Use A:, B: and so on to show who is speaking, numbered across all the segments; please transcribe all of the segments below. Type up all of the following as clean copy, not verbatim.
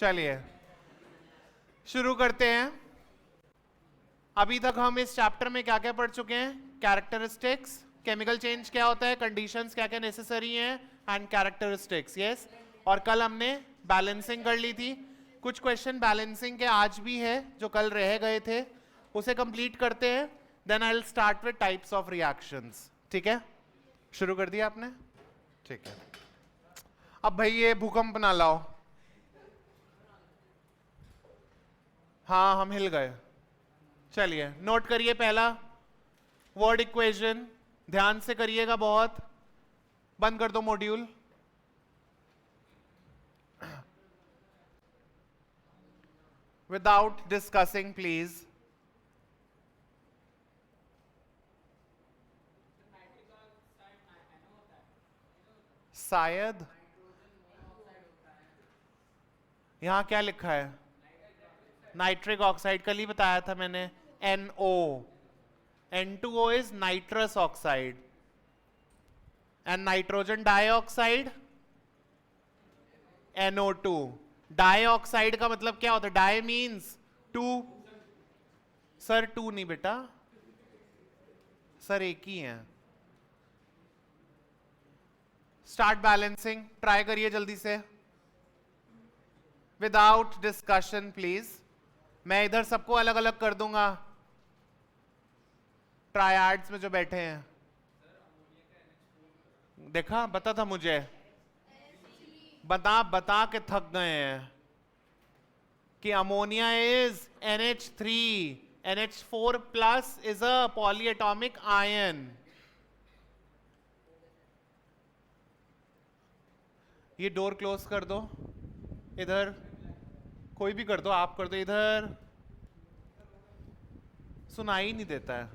A: चलिए शुरू करते हैं। अभी तक हम इस चैप्टर में क्या क्या पढ़ चुके हैं? कैरेक्टरिस्टिक्स, केमिकल चेंज क्या होता है, कंडीशंस क्या क्या नेसेसरी हैं, एंड कैरेक्टरिस्टिक्स। यस, और कल हमने बैलेंसिंग कर ली थी। कुछ क्वेश्चन बैलेंसिंग के आज भी है जो कल रह गए थे, उसे कंप्लीट करते हैं। Then I will start with types of reactions. ठीक है, शुरू कर दिया आपने? ठीक है। अब भाई ये भूकंप ना लाओ। हाँ, हम हिल गए। चलिए नोट करिए, पहला वर्ड इक्वेशन ध्यान से करिएगा बहुत। बंद कर दो मॉड्यूल। Without discussing please. शायद यहां क्या लिखा है? Nitric oxide. कल ही बताया था मैंने, NO। N2O is nitrous oxide and nitrogen dioxide NO2। Dioxide का मतलब क्या होता है? Di means two. Sir two नहीं बेटा, सर एक ही है। स्टार्ट बैलेंसिंग, ट्राई करिए जल्दी से। Without discussion please. मैं इधर सबको अलग अलग कर दूंगा, ट्रायड्स में जो बैठे हैं। देखा, बता था मुझे, बता बता के थक गए हैं कि ammonia is NH3, NH4 plus is a polyatomic ion. ये डोर क्लोज कर दो, इधर कोई भी कर दो, आप कर दो। इधर सुनाई नहीं देता है,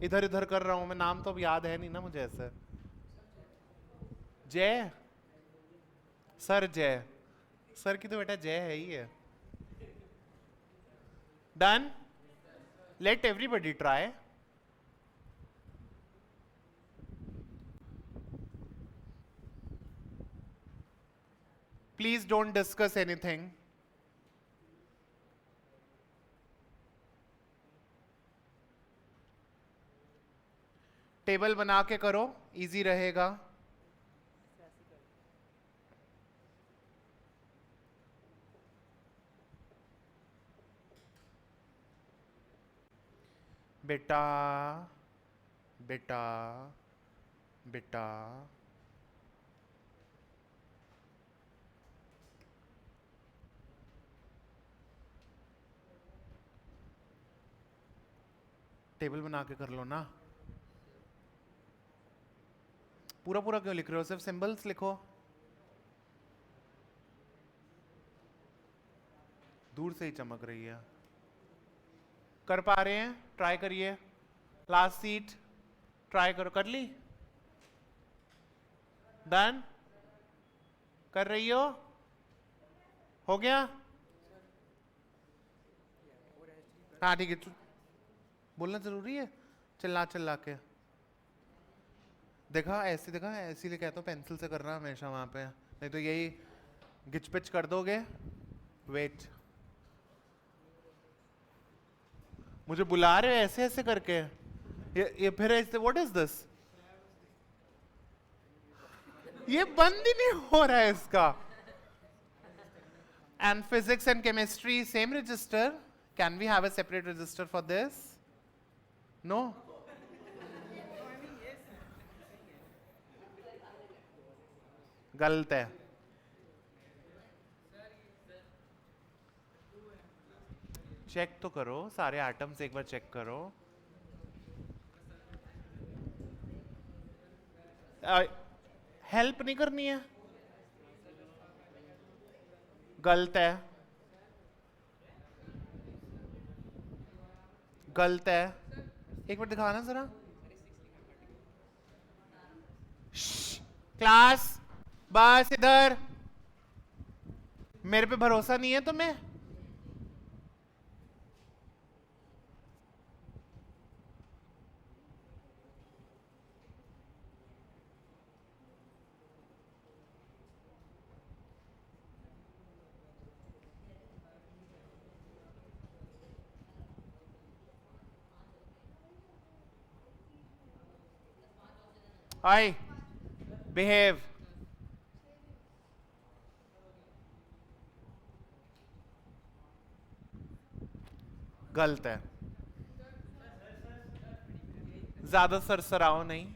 A: इधर इधर कर रहा हूं मैं। नाम तो अब याद है नहीं ना मुझे ऐसे। जय, सर जय। सर की तो बेटा जय है ही है। Done, let everybody try. Please don't discuss anything. Table बना के करो, इजी रहेगा। बेटा बेटा बेटा, टेबल बना के कर लो ना। पूरा पूरा क्यों लिख रहे हो? सिर्फ सिंबल्स लिखो। दूर से ही चमक रही है। कर पा रहे हैं? ट्राई करिए। लास्ट सीट ट्राई करो। कर ली? डन? कर रही हो गया? हाँ ठीक है। बोलना जरूरी है चिल्ला चिल्ला के? देखा ऐसे, देखा ऐसे लिए कहता हूँ पेंसिल से करना हमेशा वहां पे, नहीं तो यही गिच पिच कर दोगे। वेट, मुझे बुला रहे हो ऐसे ऐसे करके? ये फिर ऐसे, व्हाट इज दिस? ये बंद ही नहीं हो रहा है इसका। And physics and chemistry same register? Can we have a separate register for this? No? गलत है। चेक तो करो सारे एटम्स, एक बार चेक करो। हेल्प नहीं करनी है? गलत है, गलत है। एक बार दिखाना जरा। क्लास, बस इधर। मेरे पे भरोसा नहीं है तुम्हें? I behave. गलत है, ज्यादा सरसराओ नहीं।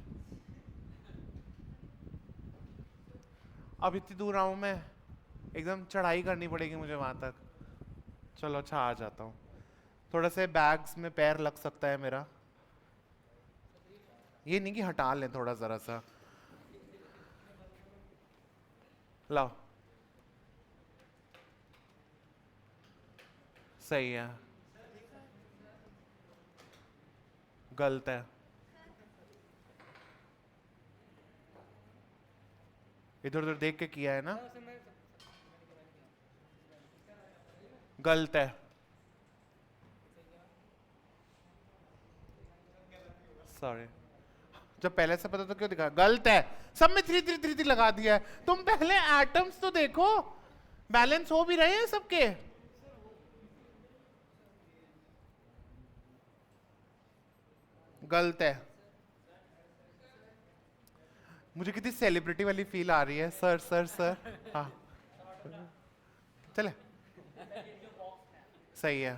A: अब इतनी दूर आऊं मैं, एकदम चढ़ाई करनी पड़ेगी मुझे वहां तक। चलो अच्छा आ जाता हूँ। थोड़ा से बैग्स में पैर लग सकता है मेरा, ये नहीं कि हटा लें थोड़ा जरा सा। लाओ, सही है। गलत है, इधर उधर देख के किया है ना। गलत है, सॉरी। जब पहले से पता तो क्यों दिखा। गलत है, सब में 3 3 3 3 लगा दिया है। तुम पहले एटम्स तो देखो, बैलेंस हो भी रहे हैं सबके। गलत है। मुझे कितनी सेलिब्रिटी वाली फील आ रही है। सर सर सर, हाँ चले, सही है।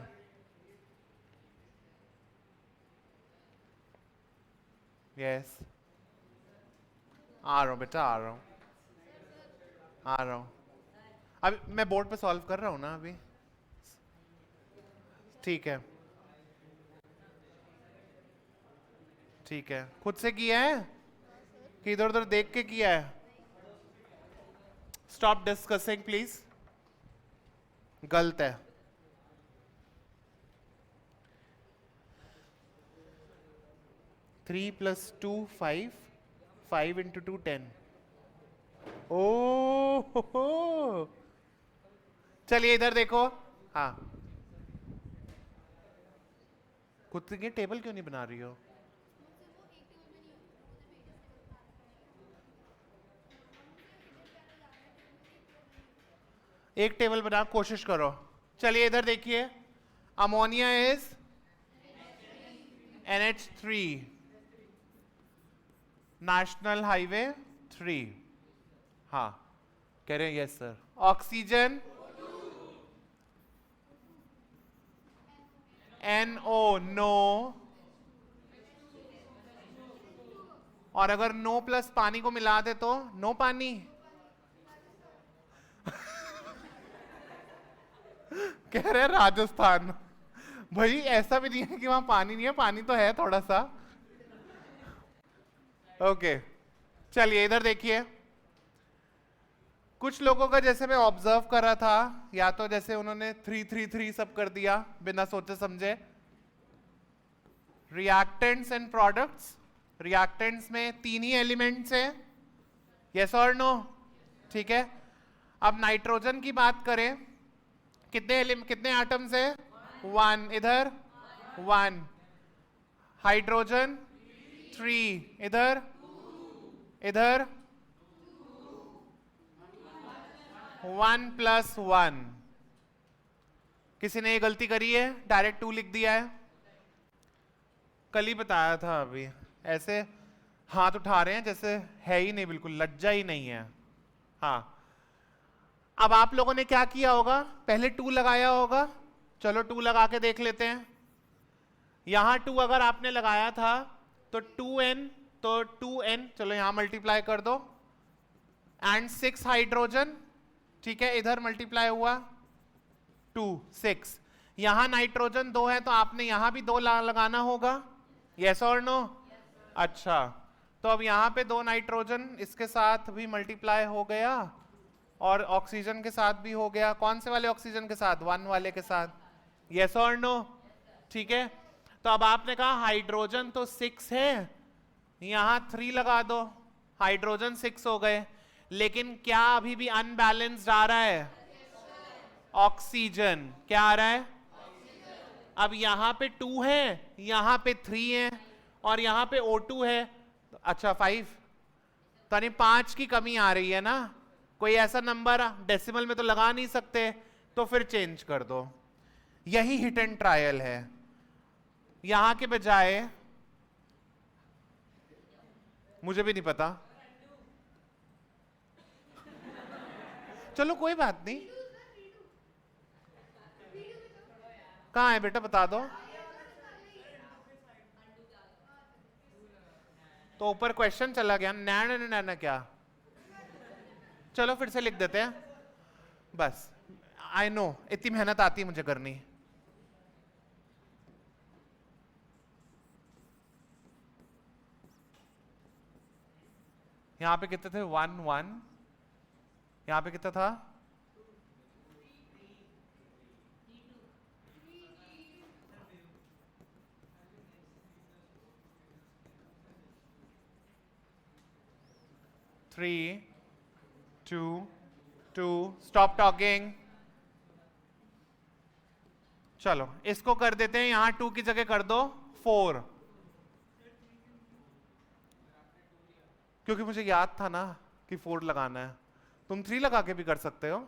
A: यस, आ रहा हूँ बेटा, आ रहा हूँ, आ रहा हूँ। अभी मैं बोर्ड पे सॉल्व कर रहा हूँ ना अभी। ठीक है, ठीक है। खुद से किया है कि इधर उधर देख के किया है? Stop discussing please. गलत है। Three plus two 5, 5 into 2 10। ओ चलिए इधर देखो। हाँ, खुद के टेबल क्यों नहीं बना रही हो? एक टेबल बना, कोशिश करो। चलिए इधर देखिए, ammonia is NH3, national highway 3। हाँ कह रहे हैं yes sir. Oxygen NO, no. और अगर नो प्लस पानी को मिला दे तो नो पानी। कह रहे हैं राजस्थान। भाई ऐसा भी नहीं है कि वहां पानी नहीं है, पानी तो है थोड़ा सा। ओके चलिए इधर देखिए, कुछ लोगों का जैसे मैं ऑब्जर्व कर रहा था, या तो जैसे उन्होंने 3 3 3 सब कर दिया बिना सोचे समझे। रिएक्टेंट्स एंड प्रोडक्ट्स, रिएक्टेंट्स में 3 ही एलिमेंट्स हैं, यस और नो? ठीक है। अब नाइट्रोजन की बात करें, कितने एटम्स है? 1, इधर 1। हाइड्रोजन 3, इधर 1 + 1। किसी ने ये गलती करी है, डायरेक्ट 2 लिख दिया है। कल ही बताया था अभी। ऐसे हाथ उठा रहे हैं जैसे है ही नहीं, बिल्कुल लज्जा ही नहीं है। हाँ, अब आप लोगों ने क्या किया होगा, पहले 2 लगाया होगा। चलो 2 लगा के देख लेते हैं। यहां 2 अगर आपने लगाया था तो 2n, तो 2n, चलो यहां मल्टीप्लाई कर दो, एंड 6 हाइड्रोजन। ठीक है, इधर मल्टीप्लाई हुआ 2 6। यहां नाइट्रोजन 2 है तो आपने यहां भी 2 लगाना होगा, यस और नो? अच्छा, तो अब यहां पे 2 नाइट्रोजन इसके साथ भी मल्टीप्लाई हो गया, और ऑक्सीजन के साथ भी हो गया। कौन से वाले ऑक्सीजन के साथ? 1 वाले के साथ, यस और नो? ठीक है, तो अब आपने कहा हाइड्रोजन तो 6 है, यहां 3 लगा दो, हाइड्रोजन 6 हो गए। लेकिन क्या अभी भी अनबैलेंस्ड आ रहा है? ऑक्सीजन क्या आ रहा है? अब यहां पे 2 है, यहां पे 3 है, और यहां पे O2 है। अच्छा 5, तो यानी 5 की कमी आ रही है ना। कोई ऐसा नंबर डेसिमल में तो लगा नहीं सकते, तो फिर चेंज कर दो। यही हिट एंड ट्रायल है। यहां के बजाय मुझे भी नहीं पता। चलो कोई बात नहीं। कहाँ है बेटा, बता दो। तो ऊपर क्वेश्चन चला गया, नैन क्या। चलो फिर से लिख देते हैं बस। आई नो इतनी मेहनत आती है मुझे करनी। यहां पे कितने थे, 1 1। यहां पे कितना था, 3 2 2। Stop talking. चलो इसको कर देते हैं, यहां 2 की जगह कर दो 4, क्योंकि मुझे याद था ना कि 4 लगाना है। तुम 3 लगा के भी कर सकते हो,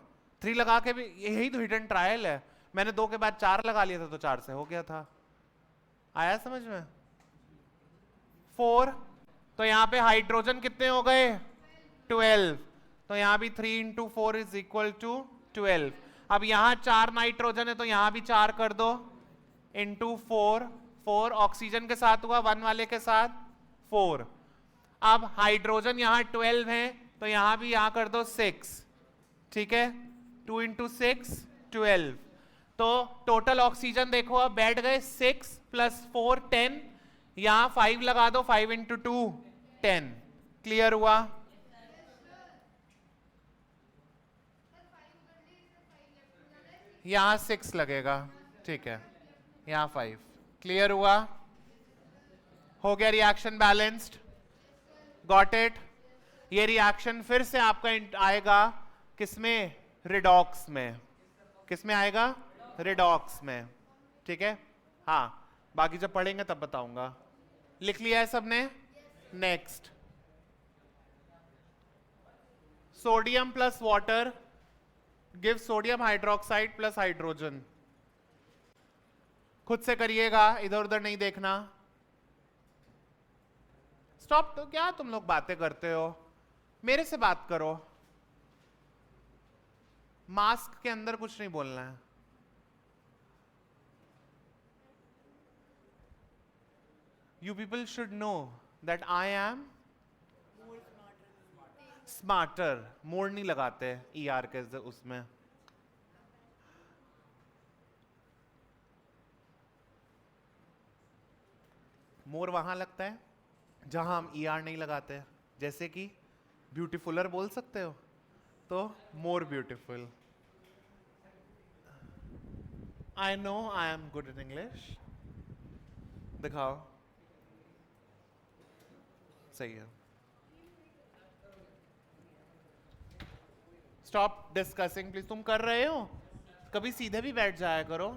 A: 3 लगा के भी, यही तो हिडन ट्रायल है। मैंने 2 के बाद 4 लगा लिया था तो 4 से हो गया था। आया समझ में? 4। तो यहां पे हाइड्रोजन कितने हो गए, 12। तो यहां भी 3 इंटू 4 इज इक्वल टू 12। अब यहां 4 नाइट्रोजन है तो यहां भी 4 कर दो, इंटू 4। 4 ऑक्सीजन के साथ हुआ, 1 वाले के साथ 4। अब हाइड्रोजन यहां 12 है तो यहां भी यहां कर दो 6। ठीक है, 2 इंटू 6 12। तो टोटल ऑक्सीजन देखो अब बैठ गए 6 प्लस 4 10। यहां 5 लगा दो, 5 इंटू 2 10। क्लियर हुआ? यहां 6 लगेगा, ठीक है, यहां 5। क्लियर हुआ? हो गया रिएक्शन बैलेंस्ड? Got it? ये रिएक्शन फिर से आपका आएगा किसमें, रिडॉक्स में। किसमें आएगा, रिडॉक्स में। ठीक है, हाँ बाकी जब पढ़ेंगे तब बताऊंगा। लिख लिया है सबने? Next, sodium plus water give sodium hydroxide plus hydrogen. खुद से करिएगा, इधर उधर नहीं देखना। स्टॉप। तो क्या तुम लोग बातें करते हो, मेरे से बात करो। मास्क के अंदर कुछ नहीं बोलना है। You people should know that I am smarter. मोर नहीं लगाते ER के उसमें। मोर वहां लगता है जहां हम ER नहीं लगाते, जैसे कि ब्यूटीफुलर बोल सकते हो तो more beautiful. I know I am good in English. दिखाओ, सही है। Stop discussing please. तुम कर रहे हो, कभी सीधे भी बैठ जाया करो।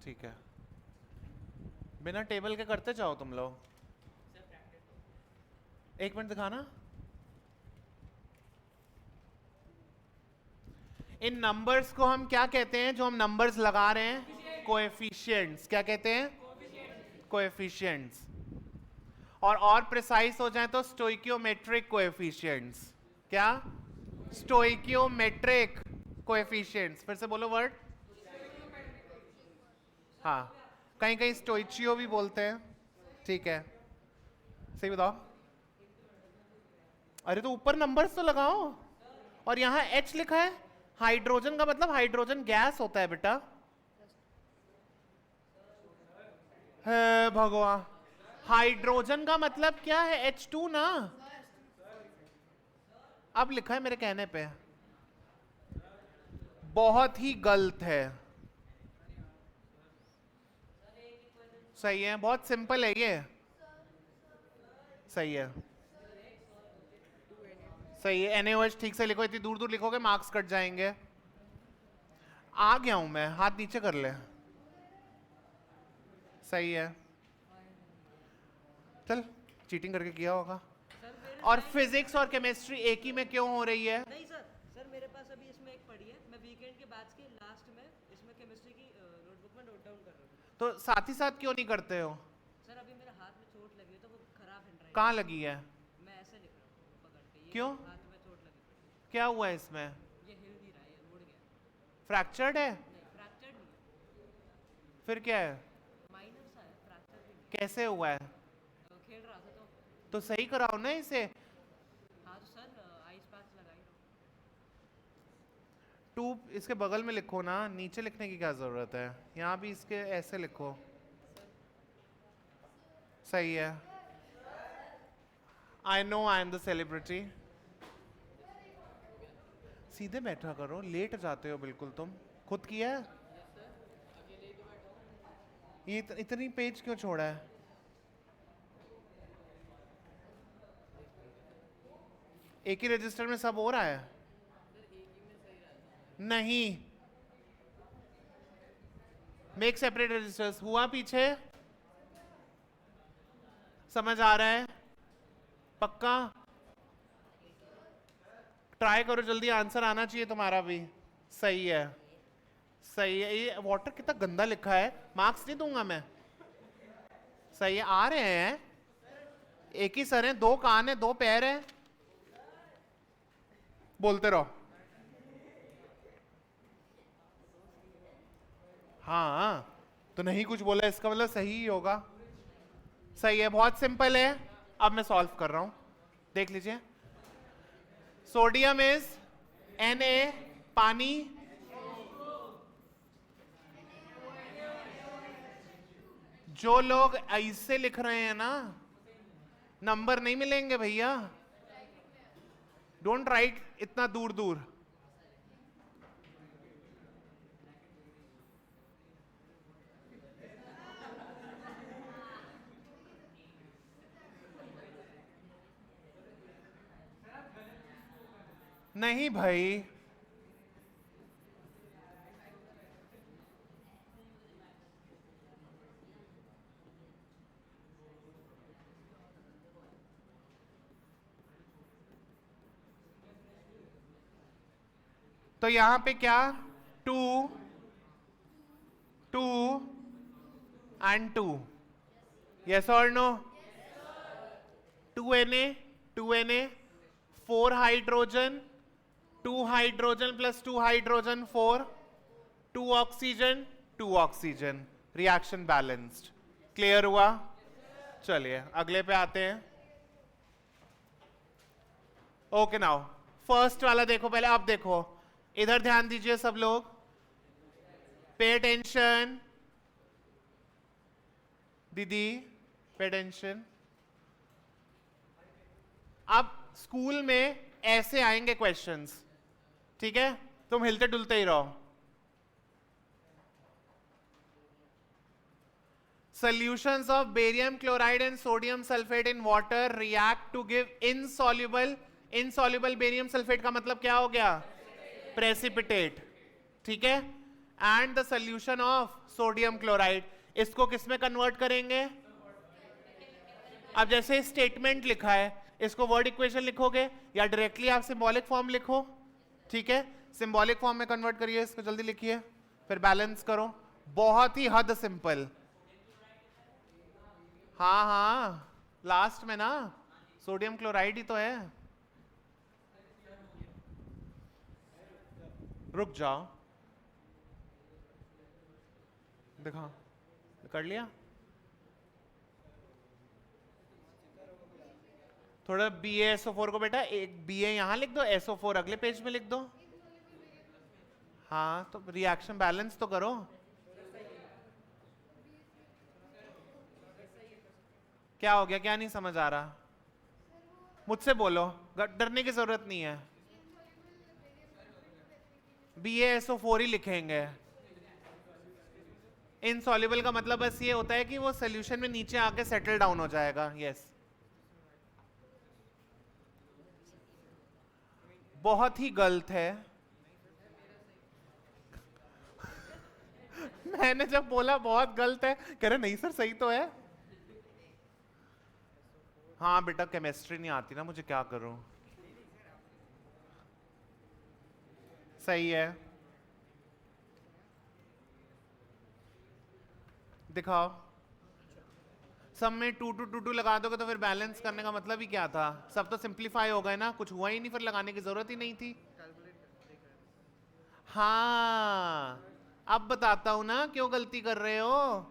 A: ठीक है, बिना टेबल के करते जाओ तुम लोग। 1 मिनट दिखाना। इन नंबर्स को हम क्या कहते हैं, जो हम नंबर्स लगा रहे हैं, कोएफिशिएंट्स। क्या कहते हैं, कोएफिशिएंट्स। और प्रिसाइज हो जाए तो स्टोइकियोमेट्रिक कोएफिशिएंट्स। क्या, स्टोइकियोमेट्रिक कोएफिशिएंट्स। फिर से बोलो वर्ड। हाँ, कहीं कहीं स्टोइचियो भी बोलते हैं। ठीक है, सही बताओ। अरे तो ऊपर नंबर्स तो लगाओ। और यहां H लिखा है, हाइड्रोजन का मतलब हाइड्रोजन गैस होता है बेटा। है भगवान, हाइड्रोजन का मतलब क्या है, H2 ना। अब लिखा है मेरे कहने पे, बहुत ही गलत है। सही है, बहुत सिंपल है ये। सही है, सही है। NaOH ठीक से लिखो, इतनी दूर दूर लिखोगे मार्क्स कट जाएंगे। आ गया हूं मैं, हाथ नीचे कर ले। सही है, चल चीटिंग करके किया होगा। और फिजिक्स और केमिस्ट्री एक ही में क्यों हो रही है?
B: नहीं सर, सर मेरे पास अभी इसमें एक पड़ी है, मैं वीकेंड के बाद के लास्ट में इसमें केमिस्ट्री की नोटबुक में नोट डाउन कर रहा हूँ।
A: तो साथ ही साथ क्यों नहीं करते हो?
B: सर अभी मेरे हाथ में
A: कहाँ लगी है?
B: मैं ऐसे लिख रहा हूँ पकड़ के, ये
A: क्यों?
B: हाथ में चोट लगी पड़ी,
A: क्या हुआ है इसमें?
B: ये हिल नहीं रहा है, ये मुड़ गया।
A: फ्रैक्चर्ड है?
B: नहीं फ्रैक्चर नहीं है,
A: फिर क्या है?
B: माइनर सा है, फ्रैक्चर भी नहीं
A: कैसे हुआ है?
B: है। तो खेल रहा था
A: तो सही कराओ ना इसे।
B: हाँ तो सर आइस पैच लगाई रहा हूँ।
A: ट्यूब इसके बगल में लिखो ना, नीचे लिखने की क्या जरूरत है? यहाँ भी इसके ऐसे लिखो। सही है। I know I am the celebrity. सीधे बैठा करो, लेट जाते हो बिल्कुल तुम। खुद किया है? ये इतनी पेज क्यों छोड़ा है? एक ही रजिस्टर में सब हो रहा है? नहीं, मेक सेपरेट रजिस्टर्स। हुआ पीछे? समझ आ रहा है? पक्का? ट्राई करो, जल्दी आंसर आना चाहिए तुम्हारा भी। सही है, सही है। ये वाटर कितना गंदा लिखा है, मार्क्स नहीं दूंगा मैं। सही है, आ रहे हैं। एक ही सर है, दो कान है, दो पैर है। बोलते रहो। हाँ तो नहीं कुछ बोला इसका मतलब सही ही होगा। सही है, बहुत सिंपल है। अब मैं सॉल्व कर रहा हूं, देख लीजिए। सोडियम इज Na, पानी जो लोग ऐसे लिख रहे हैं ना, नंबर नहीं मिलेंगे भैया। डोंट राइट इतना दूर दूर। नहीं भाई, तो यहां पे क्या? 2 2 एंड 2, यस और no? 2Na 4 hydrogen, 2 hydrogen plus 2 hydrogen 4, 2 oxygen 2 oxygen, reaction balanced. Clear हुआ? चलिए अगले पे आते हैं। ओके नाउ फर्स्ट वाला देखो पहले। अब देखो, इधर ध्यान दीजिए सब लोग, पे अटेंशन। दीदी पे अटेंशन। अब स्कूल में ऐसे आएंगे क्वेश्चंस, ठीक है? तुम हिलते डुलते ही रहो। Solutions of barium chloride and sodium sulfate in water react to give insoluble barium sulfate का मतलब क्या हो गया? Precipitate, ठीक है? And the solution of sodium chloride, इसको किस में कन्वर्ट करेंगे? अब जैसे स्टेटमेंट लिखा है, इसको वर्ड इक्वेशन लिखोगे या डायरेक्टली आप सिंबॉलिक फॉर्म लिखो, ठीक है? सिंबॉलिक फॉर्म में कन्वर्ट करिए, इसको जल्दी लिखिए, फिर बैलेंस करो। बहुत ही हद सिंपल। हाँ हाँ, लास्ट में ना सोडियम क्लोराइड ही तो है। रुक जाओ, दिखा, कर लिया? थोड़ा BaSO4 को बेटा एक Ba यहां लिख दो, SO4 अगले पेज में लिख दो। हाँ तो रिएक्शन बैलेंस तो करो। क्या हो गया, क्या नहीं समझ आ रहा? मुझसे बोलो, डरने की जरूरत नहीं है। BaSO4 ही लिखेंगे। इनसॉल्युबल का मतलब बस ये होता है कि वो सॉल्यूशन में नीचे आके सेटल डाउन हो जाएगा। यस, बहुत ही गलत है। मैंने जब बोला बहुत गलत है, कह रहे नहीं सर सही तो है। हाँ बेटा, केमिस्ट्री नहीं आती ना मुझे, क्या करूं? सही है, दिखाओ। सब में 2 लगा दोगे तो फिर बैलेंस करने का मतलब ही क्या था? सब तो सिंप्लीफाई हो गए ना, कुछ हुआ ही नहीं, फिर लगाने की जरूरत ही नहीं थी। हाँ, अब बताता हूं ना क्यों गलती कर रहे हो।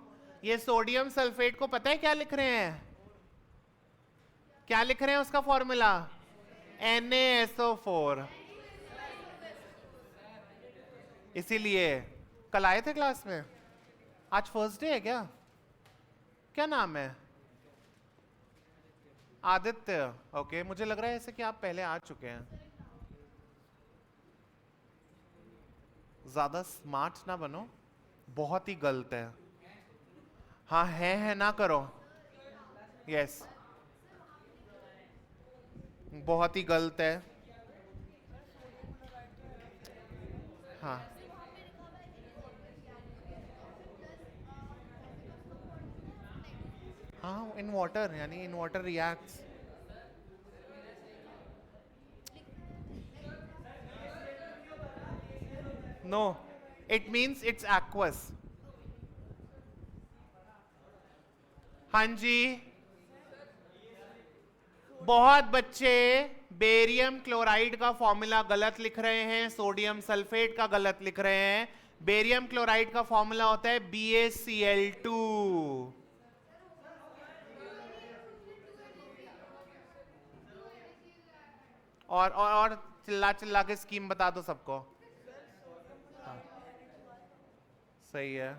A: ये सोडियम सल्फेट को पता है क्या लिख रहे हैं? क्या लिख रहे हैं उसका फॉर्मूला? NaSO4। इसीलिए कल आए थे क्लास में। आज फर्स्ट डे है क्या? क्या नाम है? आदित्य। ओके, मुझे लग रहा है ऐसे कि आप पहले आ चुके हैं। ज्यादा स्मार्ट ना बनो, बहुत ही गलत है। हाँ है ना करो। यस, बहुत ही गलत है। हाँ हाँ, इन वाटर, यानी in water reacts. No, it means it's aqueous. हाँ जी, बहुत बच्चे बेरियम क्लोराइड का फॉर्मूला गलत लिख रहे हैं, सोडियम सल्फेट का गलत लिख रहे हैं। बेरियम क्लोराइड का फॉर्मूला होता है BaCl2। और चिल्ला चिल्ला के स्कीम बता दो सबको। हाँ, सही है।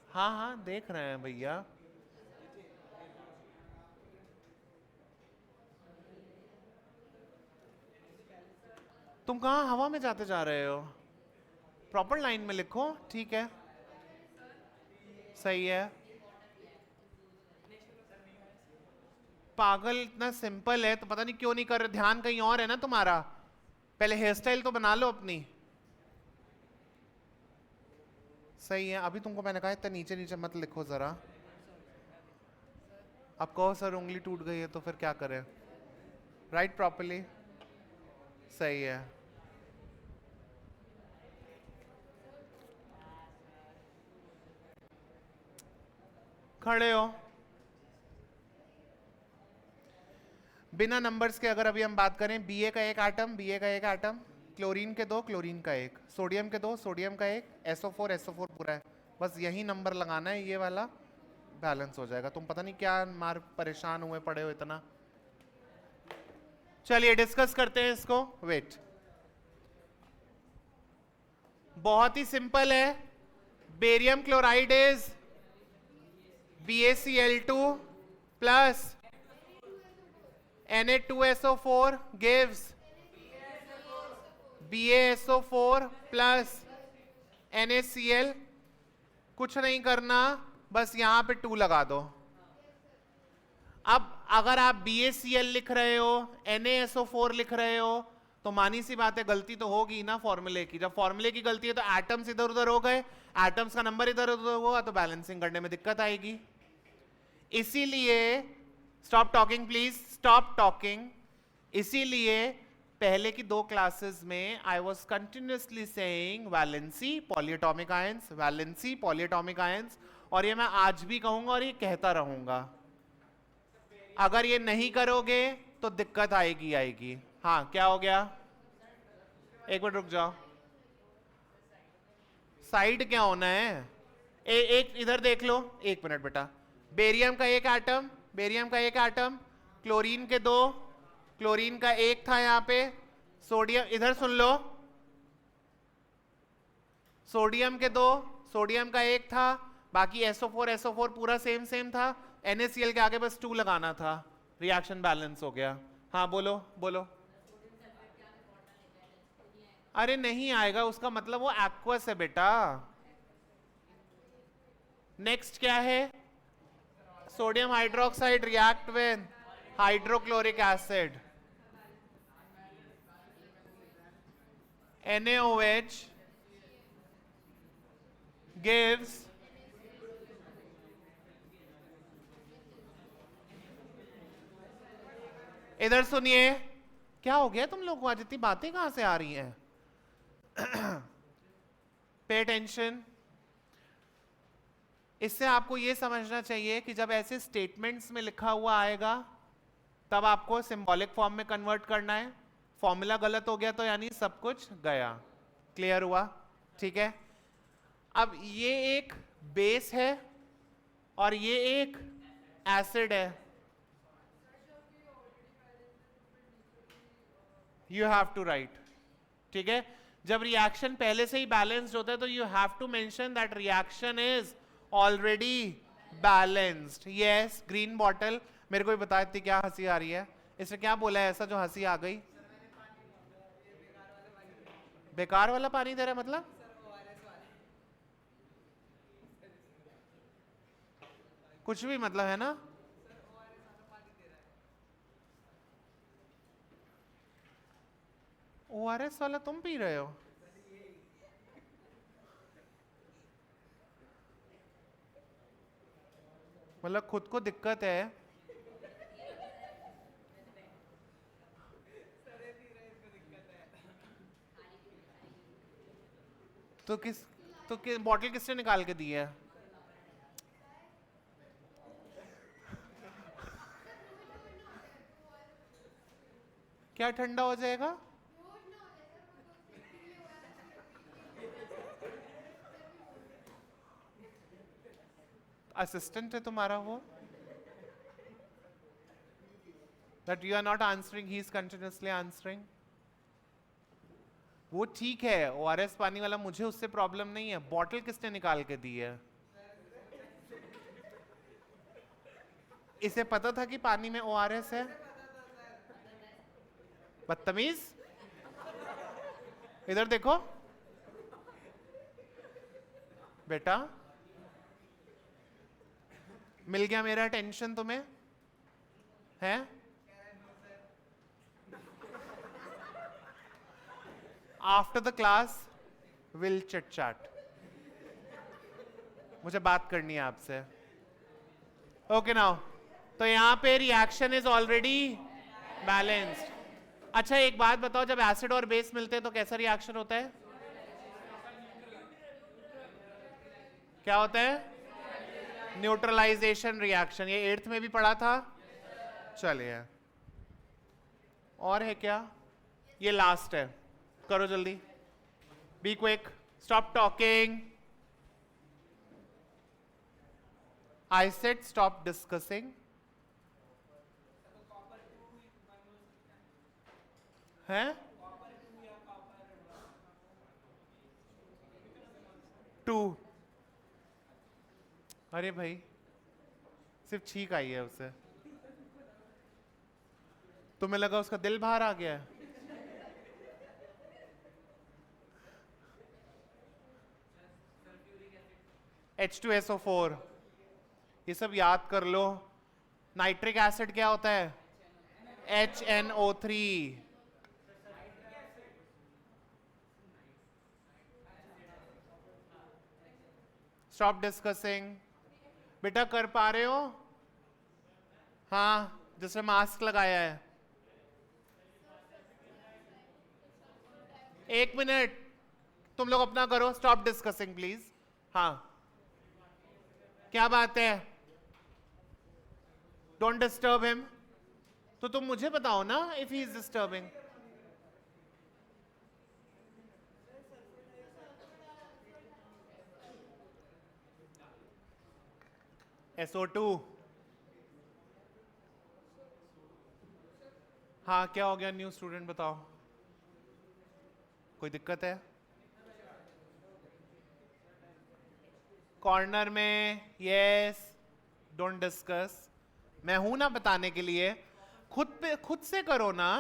A: हाँ हाँ, देख रहे हैं भैया। तुम कहाँ हवा में जाते जा रहे हो? प्रॉपर लाइन में लिखो, ठीक है, सही है। पागल, इतना सिंपल है तो पता नहीं क्यों नहीं कर रहे, ध्यान कहीं और है ना तुम्हारा। पहले हेयर स्टाइल तो बना लो अपनी। सही है, अभी तुमको मैंने कहा इतना नीचे नीचे मत लिखो जरा। अब कहो सर उंगली टूट गई है तो फिर क्या करें? राइट प्रॉपर्ली, सही है। खड़े हो। बिना नंबर्स के अगर अभी हम बात करें, Ba का एक एटम, Ba का एक एटम, क्लोरीन के 2, क्लोरीन का एक, सोडियम के 2, सोडियम का एक, SO4, SO4 पूरा है। बस यही नंबर लगाना है, ये वाला बैलेंस हो जाएगा। तुम पता नहीं क्या मार परेशान हुए पड़े हो इतना। चलिए डिस्कस करते हैं इसको। वेट, बहुत ही सिंपल है। Barium chloride is BaCl2 plus Na2SO4 gives BaSO4 plus NaCl। कुछ नहीं करना, बस यहां पे 2 लगा दो। अब अगर आप BaCl लिख रहे हो, NaSO4 लिख रहे हो, तो मानी सी बात है गलती तो होगी ना फॉर्मूले की। जब फॉर्मूले की गलती है तो एटम्स इधर उधर हो गए, एटम्स का नंबर इधर उधर हुआ तो बैलेंसिंग करने में दिक्कत आएगी। इसीलिए stop talking please, stop talking. इसीलिए पहले की 2 क्लासेस में I was continuously saying valency polyatomic ions, valency polyatomic ions, और ये मैं आज भी कहूंगा और ये कहता रहूंगा। अगर ये नहीं करोगे तो दिक्कत आएगी आएगी। हाँ, क्या हो गया? एक मिनट रुक जाओ। साइड क्या होना है? एक इधर देख लो, एक मिनट बेटा। बेरियम का एक एटम, बेरियम का एक एटम, क्लोरीन के 2, क्लोरीन का एक था यहाँ पे, सोडियम, इधर सुन लो, सोडियम के 2, सोडियम का एक था, बाकी SO4 पूरा सेम सेम था। NaCl के आगे बस 2 लगाना था, रिएक्शन बैलेंस हो गया। हाँ बोलो बोलो। अरे नहीं आएगा, उसका मतलब वो एक्वस है बेटा। नेक्स्ट क्या है? Sodium hydroxide react with hydrochloric acid, NaOH gives इधर सुनिए, क्या हो गया तुम लोग को आज, इतनी बातें कहां से आ रही हैं? Pay attention. इससे आपको ये समझना चाहिए कि जब ऐसे स्टेटमेंट्स में लिखा हुआ आएगा तब आपको सिंबॉलिक फॉर्म में कन्वर्ट करना है। फॉर्मूला गलत हो गया तो यानी सब कुछ गया। क्लियर हुआ? ठीक है। अब ये एक बेस है और ये एक एसिड है। You have to write. ठीक है, जब रिएक्शन पहले से ही बैलेंस्ड होता है तो you have to mention that reaction is already balanced. Yes, green bottle. मेरे को भी बता देती क्या हंसी आ रही है, इसने क्या बोला है ऐसा जो हंसी आ गई? बेकार वाला पानी दे रहा है मतलब? कुछ भी मतलब है ना। ORS वाला तुम पी रहे हो? मतलब खुद को दिक्कत है। तो बॉटल किसने निकाल के दी है? क्या ठंडा हो जाएगा? असिस्टेंट है तुम्हारा वो? That you are not answering, he is continuously answering. वो ठीक है, ORS पानी वाला, मुझे उससे प्रॉब्लम नहीं है। बॉटल किसने निकाल के दी है? इसे पता था कि पानी में ORS है? बदतमीज, इधर देखो बेटा। मिल गया मेरा टेंशन तुम्हें है? After the class will chit chat. मुझे बात करनी है आपसे। ओके नाउ, तो यहां पे रिएक्शन इज ऑलरेडी बैलेंस्ड। अच्छा एक बात बताओ, जब एसिड और बेस मिलते हैं तो कैसा रिएक्शन होता है? क्या होता है? Neutralisation reaction. ये 8th में भी पढ़ा था। चलिए, और है क्या? ये लास्ट है, करो जल्दी। Be quick, stop talking. I said stop discussing. है 2। अरे भाई, सिर्फ छींक आई है उसे। तुम्हें लगा उसका दिल बाहर आ गया है? H2SO4, ये सब याद कर लो। नाइट्रिक एसिड क्या होता है? HNO3। Stop discussing. बेटा कर पा रहे हो? हाँ, जिसने मास्क लगाया है। 1 मिनट, तुम लोग अपना करो। Stop discussing please. हाँ, क्या बात है? Don't disturb him. तो तुम मुझे बताओ ना if he is disturbing. SO2। हाँ, क्या हो गया? न्यू स्टूडेंट बताओ, कोई दिक्कत है? कॉर्नर में। Yes, don't discuss. मैं हूं ना बताने के लिए, खुद से करो ना।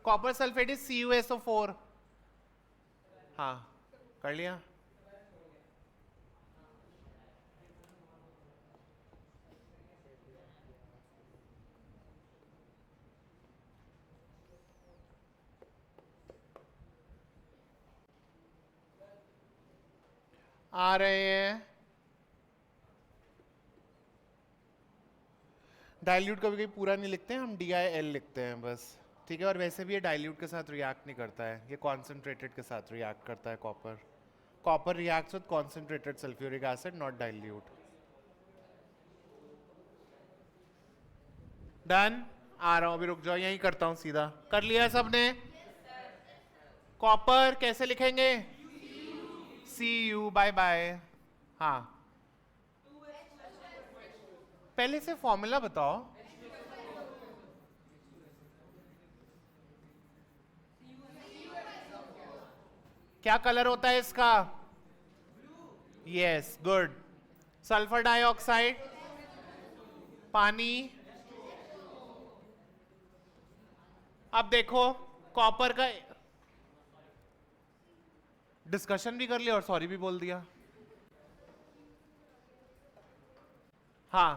A: Copper sulphate is CuSO4। हाँ, कर लिया। आ रहे हैं। डाइल्यूट कभी कभी पूरा नहीं लिखते हैं हम, DIL लिखते हैं बस। ठीक है, और वैसे भी ये डाइल्यूट के साथ रिएक्ट नहीं करता है, ये कॉन्सेंट्रेटेड के साथ रिएक्ट करता है copper. Copper reacts with concentrated sulphuric acid, not dilute. Done. आ रहा हूं, अभी रुक जाओ, यही करता हूं सीधा। कर लिया सबने? कॉपर कैसे लिखेंगे? Cu, bye bye. हाँ, पहले से फॉर्मूला बताओ। क्या कलर होता है इसका? Yes, good. सल्फर डाइऑक्साइड, पानी। अब देखो, कॉपर का डिस्कशन भी कर लिया और सॉरी भी बोल दिया। हाँ,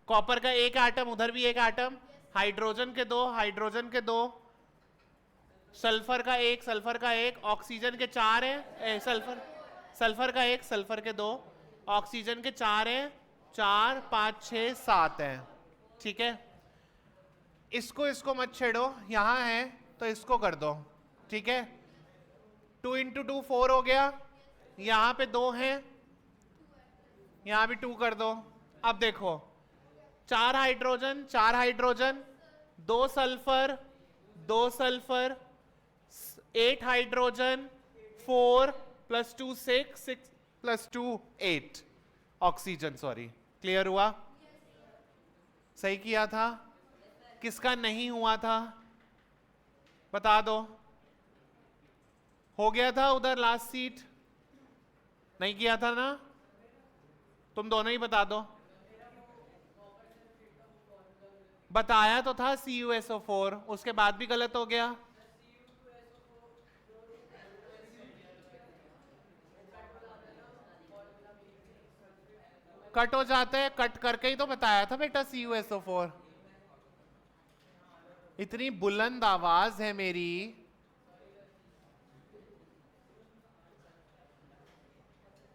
A: कॉपर का एक एटम, उधर भी एक एटम, हाइड्रोजन के दो, हाइड्रोजन के दो, सल्फर का एक, सल्फर का एक, ऑक्सीजन के चार है, सल्फर का एक, सल्फर के दो, ऑक्सीजन के चार है, 4 5 6 7 है। ठीक है, इसको मत छेड़ो, यहां है तो इसको कर दो। ठीक है, 2 × 2 4 हो गया, यहां पे 2 है, यहां भी 2 कर दो। अब देखो, 4 hydrogen, 4 hydrogen, 2 sulphur, 2 sulphur, 8 hydrogen, 4 + 2 6, 6 + 2 8 oxygen. Sorry, clear हुआ? सही किया था? किसका नहीं हुआ था बता दो। हो गया था उधर लास्ट सीट, नहीं किया था ना? तुम दोनों ही बता दो। बताया तो था CuSO4, उसके बाद भी गलत हो गया। कट हो जाता है, कट करके ही तो बताया था बेटा CuSO4। इतनी बुलंद आवाज है मेरी।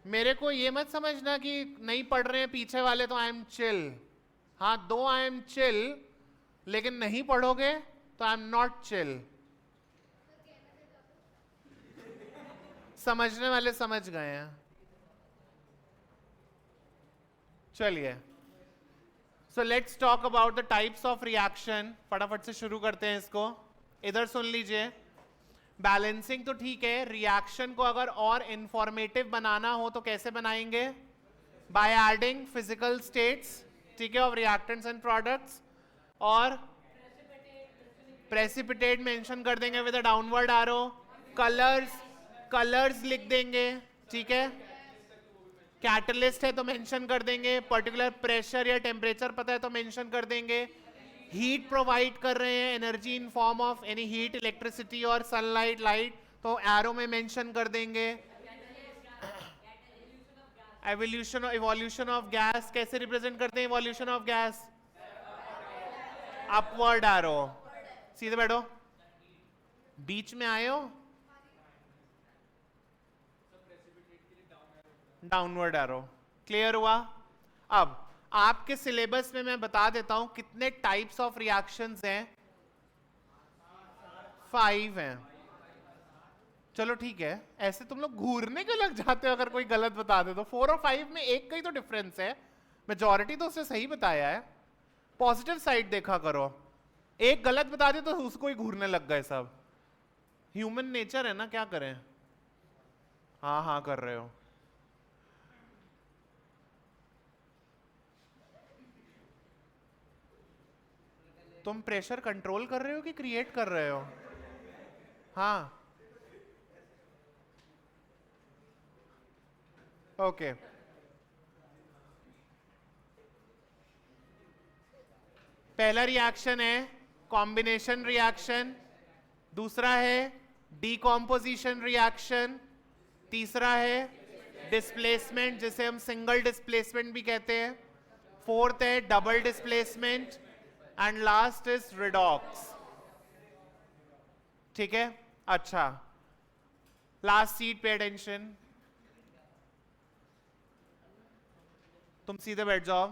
A: मेरे को ये मत समझना कि नहीं पढ़ रहे हैं पीछे वाले तो आई एम चिल। हाँ, 2 आई एम चिल, लेकिन नहीं पढ़ोगे तो आई एम नॉट चिल। समझने वाले समझ गए हैं। चलिए, so let's talk about the types of reaction. फटाफट से शुरू करते हैं इसको। इधर सुन लीजिए, बैलेंसिंग तो ठीक है, रिएक्शन को अगर और इंफॉर्मेटिव बनाना हो तो कैसे बनाएंगे? बाय एडिंग फिजिकल स्टेट्स, ठीक है, ऑफ रिएक्टेंट्स एंड प्रोडक्ट्स, और प्रेसिपिटेट मेंशन कर देंगे with a downward arrow. Colours लिख देंगे, ठीक है। कैटलिस्ट है तो मेंशन कर देंगे, पर्टिकुलर प्रेशर या टेम्परेचर पता है तो मेंशन कर देंगे। हीट प्रोवाइड कर रहे हैं, energy in form of any heat, electricity और सनलाइट, लाइट, तो एरो में मेंशन कर देंगे। इवोल्यूशन ऑफ गैस कैसे रिप्रेजेंट करते हैं? Evolution of gas upward arrow. सीधे बैठो, बीच में आए हो, डाउनवर्ड एरो। क्लियर हुआ? अब आपके सिलेबस में मैं बता देता हूं कितने टाइप्स ऑफ रिएक्शंस हैं। 5 हैं। चलो ठीक है, ऐसे तुम लोग घूरने के लग जाते हो अगर कोई गलत बता दे तो। 4 और 5 में एक का ही तो डिफरेंस है, मेजॉरिटी तो उससे सही बताया है। पॉजिटिव साइड देखा करो, एक गलत बता दे तो उसको ही घूरने लग गए सब। ह्यूमन नेचर है ना, क्या करें। हाँ हाँ कर रहे हो। तुम प्रेशर कंट्रोल कर रहे हो कि क्रिएट कर रहे हो? हाँ, ओके। पहला रिएक्शन है कॉम्बिनेशन रिएक्शन, दूसरा है डीकॉम्पोजिशन रिएक्शन, तीसरा है डिस्प्लेसमेंट जिसे हम सिंगल डिस्प्लेसमेंट भी कहते हैं, फोर्थ है double displacement, and last is redox. ठीक है, अच्छा, लास्ट सीट पे अटेंशन। तुम सीधे बैठ जाओ।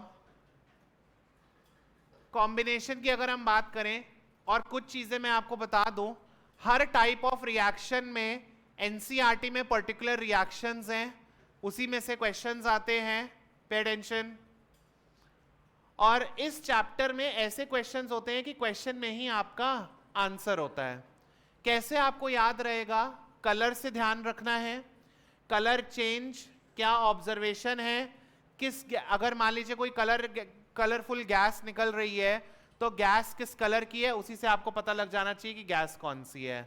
A: कॉम्बिनेशन की अगर हम बात करें, और कुछ चीजें मैं आपको बता दूं, हर टाइप ऑफ रिएक्शन में एनसीईआरटी में पर्टिकुलर रिएक्शंस हैं, उसी में से क्वेश्चंस आते हैं, पे अटेंशन। और इस चैप्टर में ऐसे क्वेश्चंस होते हैं कि क्वेश्चन में ही आपका आंसर होता है। कैसे आपको याद रहेगा? कलर से ध्यान रखना है, कलर चेंज क्या ऑब्जर्वेशन है, अगर मान लीजिए कोई कलरफुल गैस निकल रही है तो गैस किस कलर की है, उसी से आपको पता लग जाना चाहिए कि गैस कौन सी है।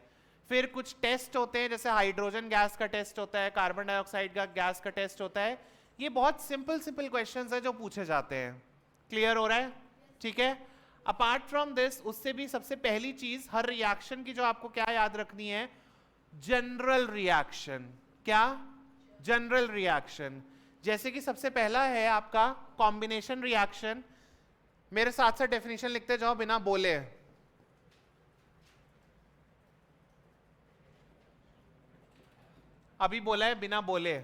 A: फिर कुछ टेस्ट होते हैं, जैसे हाइड्रोजन गैस का टेस्ट होता है, कार्बन डाइऑक्साइड का गैस का टेस्ट होता है। ये बहुत सिंपल क्वेश्चंस है जो पूछे जाते हैं। क्लियर हो रहा है? ठीक है। अपार्ट फ्रॉम दिस, उससे भी सबसे पहली चीज हर रिएक्शन की जो आपको क्या याद रखनी है, जनरल रिएक्शन। क्या? General reaction. जैसे कि सबसे पहला है आपका कॉम्बिनेशन रिएक्शन। मेरे साथ साथ डेफिनेशन लिखते जाओ बिना बोले। अभी बोला है बिना बोले।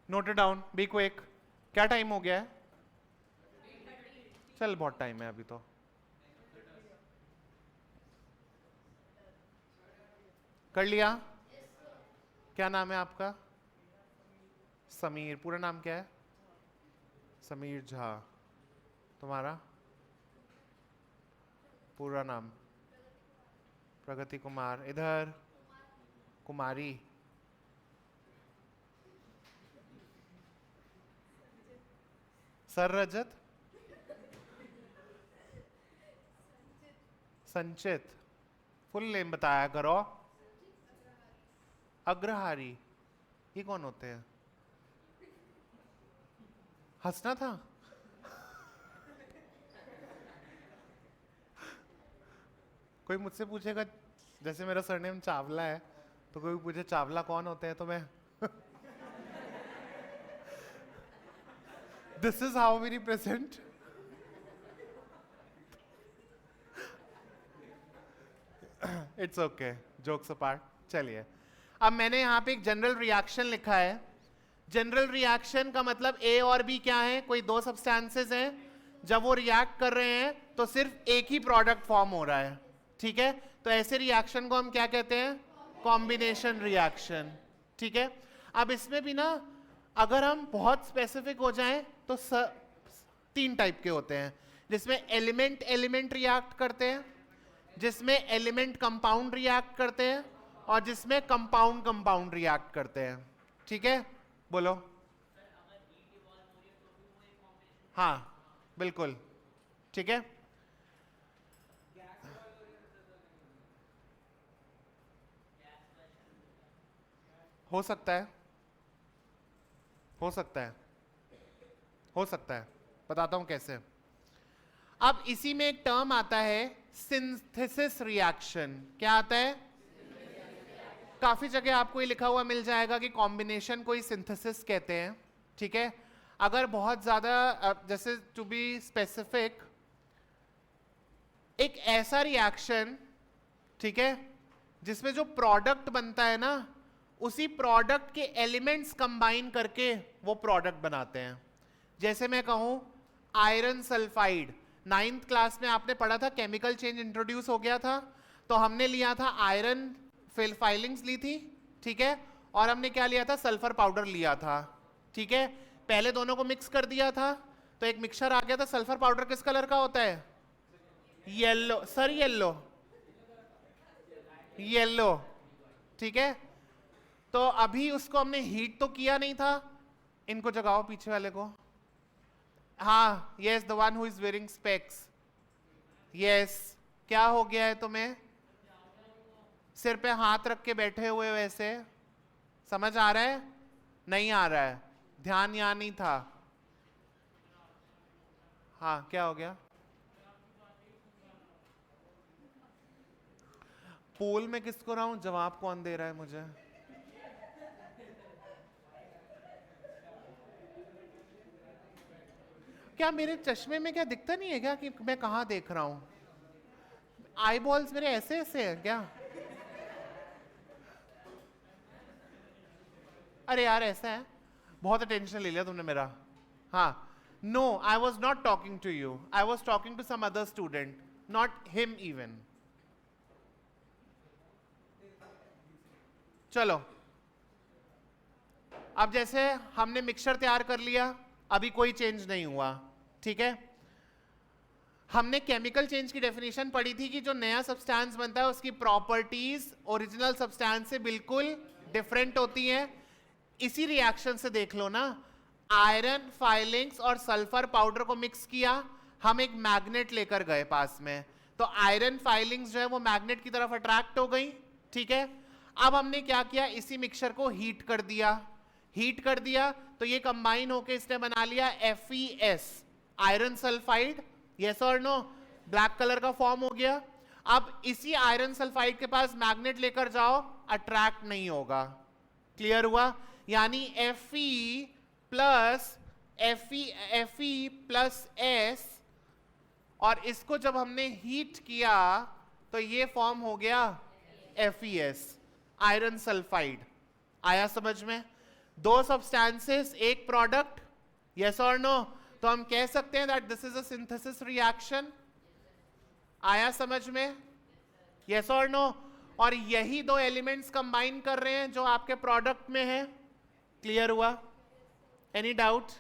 A: Note it down, be quick. क्या टाइम हो गया है? चल बहुत टाइम है अभी तो। कर लिया? क्या नाम है आपका? समीर। पूरा नाम क्या है? समीर झा। तुम्हारा पूरा नाम? प्रगति कुमार। इधर कुमारी। सर रजत? संचित। फुल नेम बताया करो। अग्रहारी। ये कौन होते हैं? हंसना था। कोई मुझसे पूछेगा, जैसे मेरा सरनेम चावला है, तो कोई पूछे चावला कौन होते हैं, तो मैं this is how we represent. It's okay, jokes apart. चलिए, अब मैंने यहाँ पे एक जनरल रिएक्शन लिखा है। जनरल रिएक्शन का मतलब ए और बी क्या है? कोई दो सब्सटेंसेस हैं, जब वो रिएक्ट कर रहे हैं तो सिर्फ एक ही प्रोडक्ट फॉर्म हो रहा है। ठीक है, तो ऐसे रिएक्शन को हम क्या कहते हैं? Combination reaction. ठीक है। अब इसमें भी ना, अगर हम बहुत स्पेसिफिक हो जाएं तो तीन टाइप के होते हैं, जिसमें एलिमेंट एलिमेंट रिएक्ट करते हैं, जिसमें एलिमेंट कंपाउंड रिएक्ट करते हैं, और जिसमें कंपाउंड कंपाउंड रिएक्ट करते हैं। ठीक है, बोलो। हाँ बिल्कुल, ठीक है। हो सकता है, हो सकता है, हो सकता है। बताता हूं कैसे। अब इसी में एक टर्म आता है सिंथेसिस रिएक्शन। क्या आता है? काफी जगह आपको ये लिखा हुआ मिल जाएगा कि कॉम्बिनेशन को ही सिंथेसिस कहते हैं। ठीक है। अगर बहुत ज्यादा, जैसे टू बी स्पेसिफिक, एक ऐसा रिएक्शन, ठीक है, जिसमें जो प्रोडक्ट बनता है ना, उसी प्रोडक्ट के एलिमेंट्स कंबाइन करके वो प्रोडक्ट बनाते हैं। जैसे मैं कहूं आयरन सल्फाइड, 9th क्लास में आपने पढ़ा था, केमिकल चेंज इंट्रोड्यूस हो गया था, तो हमने लिया था आयरन फाइलिंग्स ली थी, ठीक है, और हमने क्या लिया था? सल्फर पाउडर लिया था। ठीक है, पहले दोनों को मिक्स कर दिया था, तो एक मिक्सचर आ गया था। सल्फर पाउडर किस कलर का होता है? येलो सर, येलो येलो, ठीक है। तो अभी उसको हमने हीट तो किया नहीं था, इनको जगाओ पीछे वाले को। हाँ, yes, the one who is wearing specs, yes. क्या हो गया है तुम्हें? सिर पे हाथ रख के बैठे हुए वैसे, समझ आ रहा है? नहीं आ रहा है, ध्यान यहाँ नहीं था। हाँ, क्या हो गया? पूल में किसको रहा हूं, जवाब कौन दे रहा है मुझे? क्या मेरे चश्मे में क्या दिखता नहीं है क्या कि मैं कहां देख रहा हूं? आई बॉल्स मेरे ऐसे ऐसे है क्या? अरे यार ऐसा है, बहुत अटेंशन ले लिया तुमने मेरा। हाँ, no, I was not talking to you, I was talking to some other student, not him even. चलो, अब जैसे हमने मिक्सचर तैयार कर लिया, अभी कोई चेंज नहीं हुआ, ठीक है। हमने केमिकल चेंज की डेफिनेशन पढ़ी थी कि जो नया सब्सटेंस बनता है उसकी प्रॉपर्टीज ओरिजिनल सब्सटेंस से बिल्कुल डिफरेंट होती हैं। इसी रिएक्शन से देख लो ना, आयरन फाइलिंग्स और सल्फर पाउडर को मिक्स किया, हम एक मैग्नेट लेकर गए पास में, तो आयरन फाइलिंग्स जो है वो मैग्नेट की तरफ अट्रैक्ट हो गई, ठीक है। अब हमने क्या किया, इसी मिक्सचर को हीट कर दिया, हीट कर दिया तो ये कंबाइन होके इसने बना लिया FeS, आयरन सल्फाइड, यस और नो, ब्लैक कलर का फॉर्म हो गया। अब इसी आयरन सल्फाइड के पास मैग्नेट लेकर जाओ, अट्रैक्ट नहीं होगा, क्लियर हुआ? यानी Fe प्लस S, और इसको जब हमने हीट किया तो ये फॉर्म हो गया FeS, आयरन सल्फाइड। आया समझ में? दो सब्सटेंसेस एक प्रोडक्ट, यस और नो, तो हम कह सकते हैं that this is a synthesis reaction. आया समझ में? यस और नो? और यही दो एलिमेंट्स कंबाइन कर रहे हैं जो आपके प्रोडक्ट में है, क्लियर हुआ? Any doubt?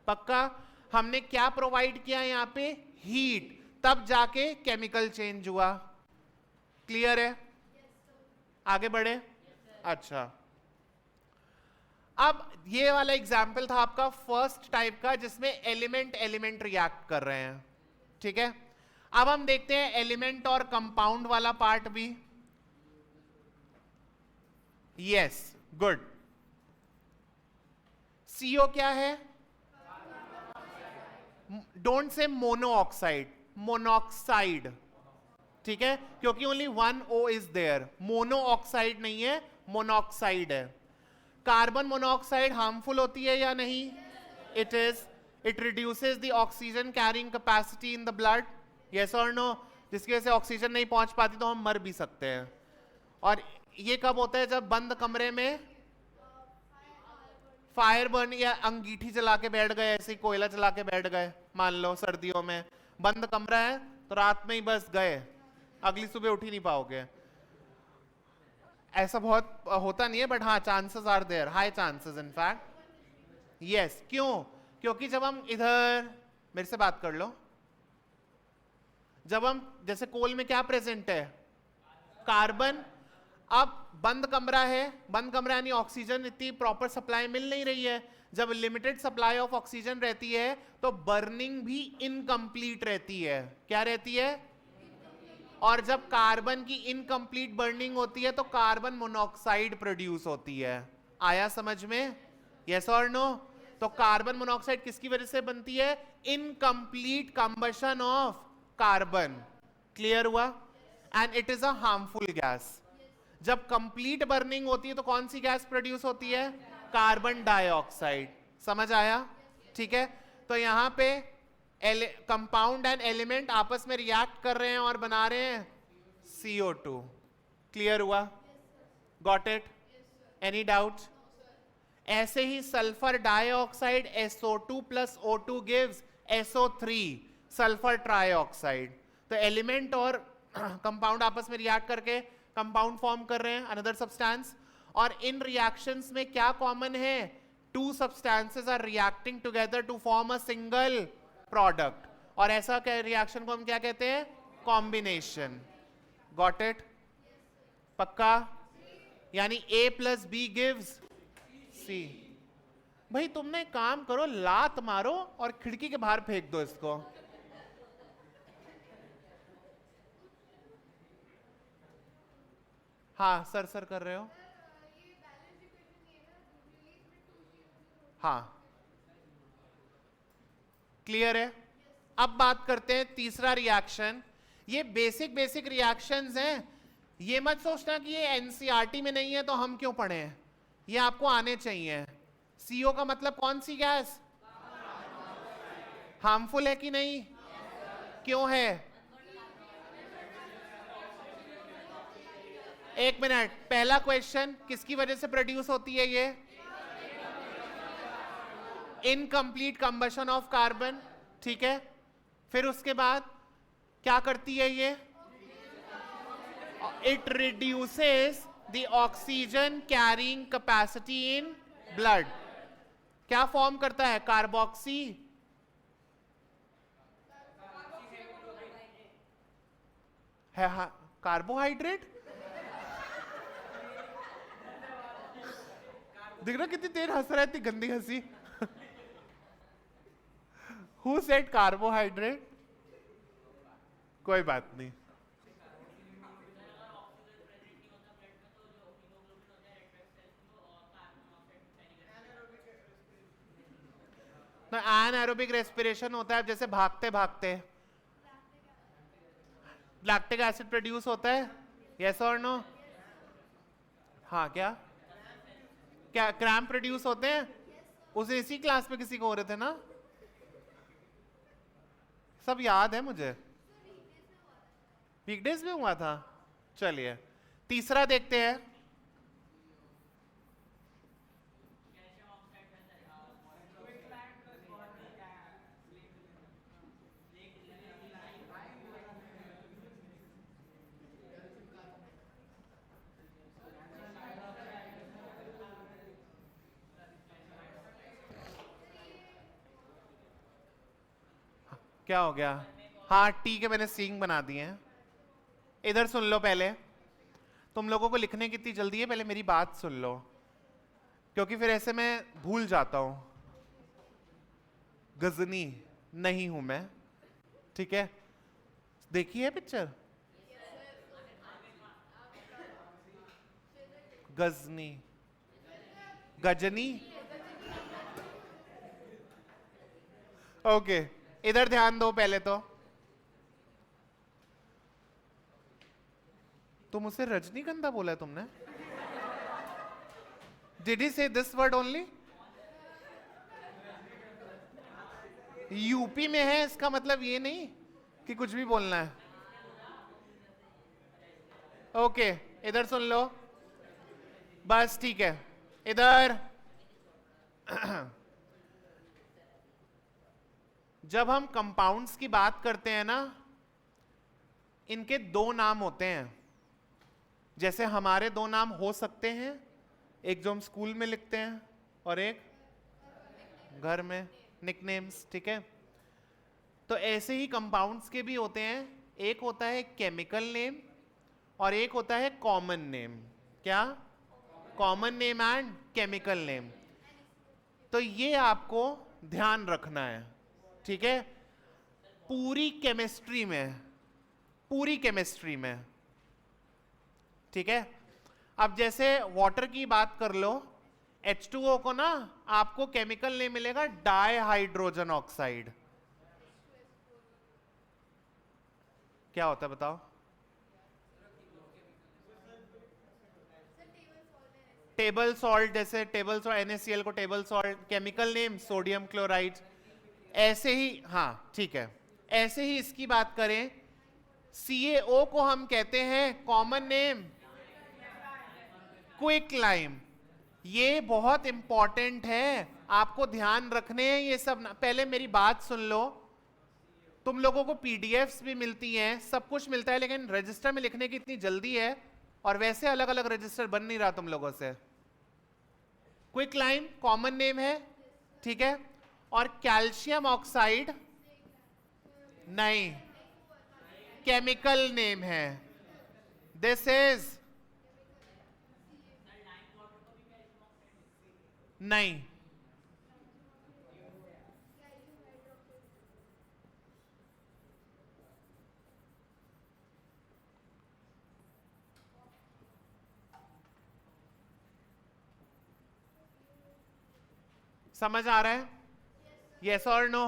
A: पक्का? हमने क्या प्रोवाइड किया यहाँ पे? हीट, तब जाके केमिकल चेंज हुआ, क्लियर है? आगे बढ़े? अच्छा, अब ये वाला एग्जाम्पल था आपका फर्स्ट टाइप का जिसमें एलिमेंट एलिमेंट रिएक्ट कर रहे हैं, ठीक है। अब हम देखते हैं एलिमेंट और कंपाउंड वाला पार्ट भी। Yes, good. CO क्या है? डोंट से मोनोऑक्साइड, मोनोऑक्साइड, ठीक है, क्योंकि only one O is there, monoxide नहीं है, मोनोऑक्साइड है। कार्बन मोनोऑक्साइड हार्मफुल होती है या नहीं? It is, it reduces the oxygen carrying capacity in the blood, yes और नो, जिसकी वजह से ऑक्सीजन नहीं पहुंच पाती तो हम मर भी सकते हैं। और ये कब होता है? जब बंद कमरे में फायर बर्न या अंगीठी जला के बैठ गए, ऐसे कोयला जला के बैठ गए, मान लो सर्दियों में बंद कमरा है तो रात में ही बस गए, अगली सुबह उठ ही नहीं पाओगे। ऐसा बहुत होता नहीं है, बट हाँ, chances are there, high chances in fact. Yes, क्यों? क्योंकि जब हम इधर, मेरे से बात कर लो, जब हम जैसे कोल में क्या प्रेजेंट है? कार्बन। अब बंद कमरा है, बंद कमरा यानी ऑक्सीजन इतनी प्रॉपर सप्लाई मिल नहीं रही है। जब लिमिटेड सप्लाई ऑफ ऑक्सीजन रहती है तो बर्निंग भी इनकम्प्लीट रहती है। क्या रहती है? और जब कार्बन की इनकम्प्लीट बर्निंग होती है तो कार्बन मोनोऑक्साइड प्रोड्यूस होती है। आया समझ में? यस और नो? तो कार्बन मोनोऑक्साइड किसकी वजह से बनती है? Incomplete combustion of carbon, clear हुआ? And it is a harmful gas. जब कंप्लीट बर्निंग होती है तो कौन सी गैस प्रोड्यूस होती है? Carbon dioxide. समझ आया? ठीक है, तो यहां पे कंपाउंड एंड एलिमेंट आपस में रिएक्ट कर रहे हैं और बना रहे हैं CO2। क्लियर हुआ? Got it? Any doubt? ऐसे ही sulphur dioxide SO2 plus O2 gives SO3, sulphur trioxide. तो एलिमेंट और कंपाउंड आपस में रिएक्ट करके कंपाउंड फॉर्म कर रहे हैं, अनदर सब्सटेंस। और इन रिएक्शंस में क्या कॉमन है? Two substances are reacting together to form a single product. और ऐसा रिएक्शन को हम क्या कहते हैं? कॉम्बिनेशन. Got it? पक्का? यानी A plus B gives C. भाई तुमने काम करो, लात मारो और खिड़की के बाहर फेंक दो इसको. हाँ सर कर रहे हो. हाँ क्लियर है. अब बात करते हैं तीसरा रिएक्शन. ये बेसिक रिएक्शंस हैं. ये मत सोचना कि ये एनसीईआरटी में नहीं है तो हम क्यों पढ़े हैं. ये आपको आने चाहिए. CO का मतलब कौन सी गैस? हार्मफुल है कि नहीं? क्यों है? एक मिनट. पहला क्वेश्चन, किसकी वजह से प्रोड्यूस होती है ये? Incomplete combustion of carbon. ठीक है. फिर उसके बाद क्या करती है ये? It reduces the oxygen carrying capacity in blood. क्या फॉर्म करता है? कार्बोक्सी. है कार्बोहाइड्रेट. देख रहा कितनी देर हंस रहा है, इतनी गंदी हंसी. Who said carbohydrate? कोई बात नहीं. तो एनारोबिक रेस्पिरेशन होता है जैसे भागते भागते लैक्टिक एसिड प्रोड्यूस होता है. यस और नो? हाँ क्या क्या क्रैम्प प्रोड्यूस होते हैं? उसे इसी क्लास में किसी को हो रहे थे ना. सब याद है मुझे. वीकडेज में हुआ था. चलिए तीसरा देखते हैं. क्या हो गया? हाँ टी के मैंने सींग बना दिए हैं. इधर सुन लो पहले. तुम लोगों को लिखने की इतनी जल्दी है, पहले मेरी बात सुन लो क्योंकि फिर ऐसे मैं भूल जाता हूं. गजनी नहीं हूं मैं. ठीक है. देखी है पिक्चर? गजनी गजनी. ओके इधर ध्यान दो पहले तो. तुम उसे रजनीगंधा बोला है तुमने? डिड ही से दिस वर्ड ओनली? यूपी में है इसका मतलब ये नहीं कि कुछ भी बोलना है. ओके इधर सुन लो बस. ठीक है इधर. जब हम कंपाउंड्स की बात करते हैं ना, इनके दो नाम होते हैं. जैसे हमारे दो नाम हो सकते हैं, एक जो हम स्कूल में लिखते हैं और एक घर में, निकनेम्स. ठीक है. तो ऐसे ही कंपाउंड्स के भी होते हैं. एक होता है केमिकल नेम और एक होता है कॉमन नेम. क्या? Common name and chemical name. तो ये आपको ध्यान रखना है. ठीक है. पूरी केमिस्ट्री में. ठीक है. अब जैसे वाटर की बात कर लो, H2O को ना आपको केमिकल नेम मिलेगा डाई हाइड्रोजन ऑक्साइड. क्या होता है बताओ? Table salt. जैसे टेबल सॉल्ट NaCl को table salt. Chemical name sodium chloride. ऐसे ही. हाँ ठीक है. ऐसे ही इसकी बात करें, CaO को हम कहते हैं कॉमन नेम क्विक लाइम. ये बहुत इंपॉर्टेंट है, आपको ध्यान रखने हैं ये सब. पहले मेरी बात सुन लो. तुम लोगों को PDFs भी मिलती हैं, सब कुछ मिलता है, लेकिन रजिस्टर में लिखने की इतनी जल्दी है और वैसे अलग अलग रजिस्टर बन नहीं रहा तुम लोगों से. क्विक लाइम कॉमन नेम है. ठीक है. और कैल्शियम ऑक्साइड नहीं. केमिकल नेम है. दिस इज नहीं. समझ आ रहा है? यस और नो?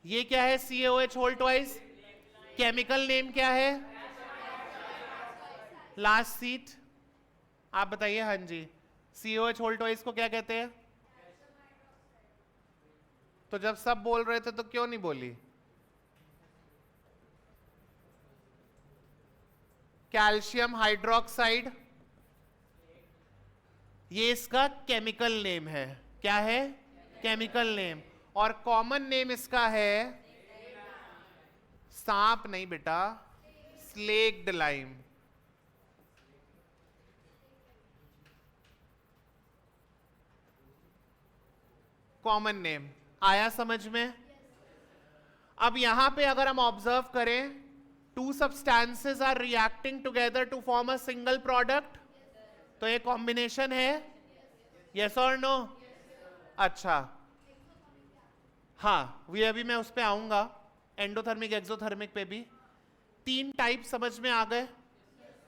A: ये क्या है? CaOH whole twice. Chemical name क्या है? Last seat. आप बताइए. हाँ जी. CaOH होल ट्वाइस को क्या कहते हैं? तो जब सब बोल रहे थे तो क्यों नहीं बोली? Calcium hydroxide. ये इसका केमिकल नेम है. क्या है? Chemical name. और कॉमन नेम इसका है सांप नहीं बेटा, स्लेक्ड लाइम. Common name. आया समझ में? अब यहां पे अगर हम ऑब्जर्व करें, two substances are reacting together to form a single product. तो ये कॉम्बिनेशन है. यस और नो? अच्छा. हाँ, ये अभी मैं उस पे आऊंगा, एंडोथर्मिक एक्सोथर्मिक पे भी. 3 टाइप समझ में आ गए.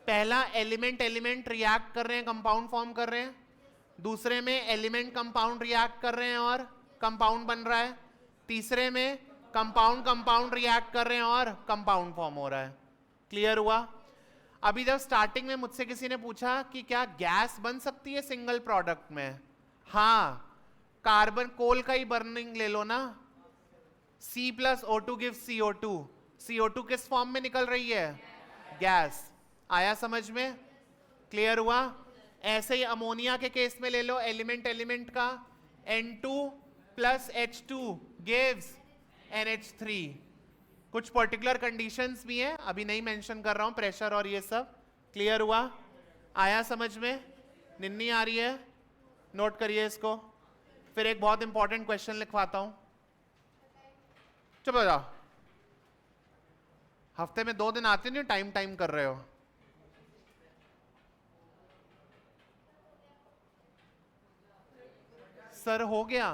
A: पहला, एलिमेंट एलिमेंट रिएक्ट कर रहे हैं, कंपाउंड फॉर्म कर रहे हैं. दूसरे में एलिमेंट कंपाउंड रिएक्ट कर रहे हैं और कंपाउंड बन रहा है. तीसरे में कंपाउंड कंपाउंड रिएक्ट कर रहे हैं और कंपाउंड फॉर्म हो रहा है. क्लियर हुआ? अभी जब स्टार्टिंग में मुझसे किसी ने पूछा कि क्या गैस बन सकती है सिंगल प्रोडक्ट में? हाँ, कार्बन कोल का ही बर्निंग ले लो ना. C+O2 gives CO2. CO2 किस फॉर्म में निकल रही है? गैस. आया समझ में? क्लियर हुआ? ऐसे ही अमोनिया के केस में ले लो, एलिमेंट एलिमेंट का, N2 plus H2 gives NH3. कुछ पर्टिकुलर कंडीशंस भी हैं, अभी नहीं मेंशन कर रहा हूं, प्रेशर और ये सब. क्लियर हुआ? आया समझ में? निन्नी आ रही है? नोट करिए इसको. फिर एक बहुत इंपॉर्टेंट क्वेश्चन लिखवाता हूं. चुप हो जाओ. हफ्ते में 2 दिन आते नहीं, टाइम टाइम कर रहे हो. सर हो गया.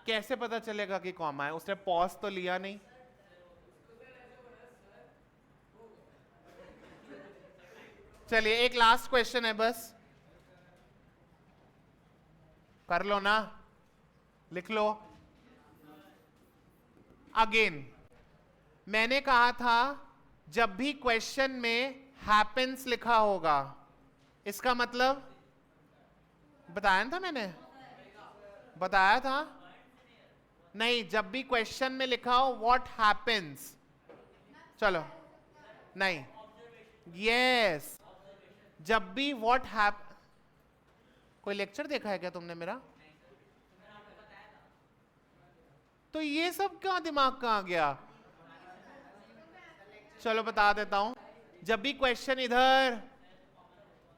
A: कैसे पता चलेगा कि कॉमा है? उसने पॉज तो लिया नहीं. चलिए एक लास्ट क्वेश्चन है बस. कर लो ना, लिख लो. अगेन मैंने कहा था जब भी क्वेश्चन में हैपेंस लिखा होगा, इसका मतलब बताया था मैंने, बताया था नहीं. जब भी क्वेश्चन में लिखा हो व्हाट हैपेंस, चलो नहीं, यस, जब भी व्हाट हैप. कोई लेक्चर देखा है क्या तुमने मेरा? तो ये सब क्या दिमाग कहां गया? चलो बता देता हूं. जब भी क्वेश्चन इधर,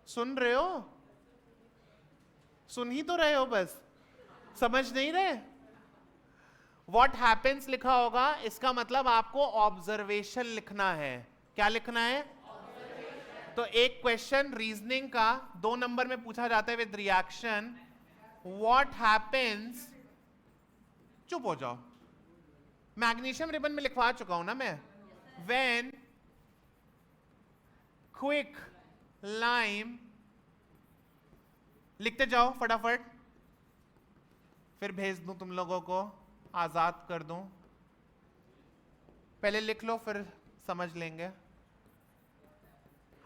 A: सुन रहे हो? सुन ही तो रहे हो, बस समझ नहीं रहे. व्हाट हैपेंस लिखा होगा, इसका मतलब आपको ऑब्जर्वेशन लिखना है. क्या लिखना है? तो एक क्वेश्चन रीजनिंग का 2 नंबर में पूछा जाता है विद रिएक्शन. व्हाट हैपेंस, चुप हो जाओ, मैग्नीशियम रिबन में लिखवा चुका हूं ना मैं. व्हेन क्विक लाइम, लिखते जाओ फटाफट, फिर भेज दूं तुम लोगों को, आजाद कर दूं. पहले लिख लो फिर समझ लेंगे.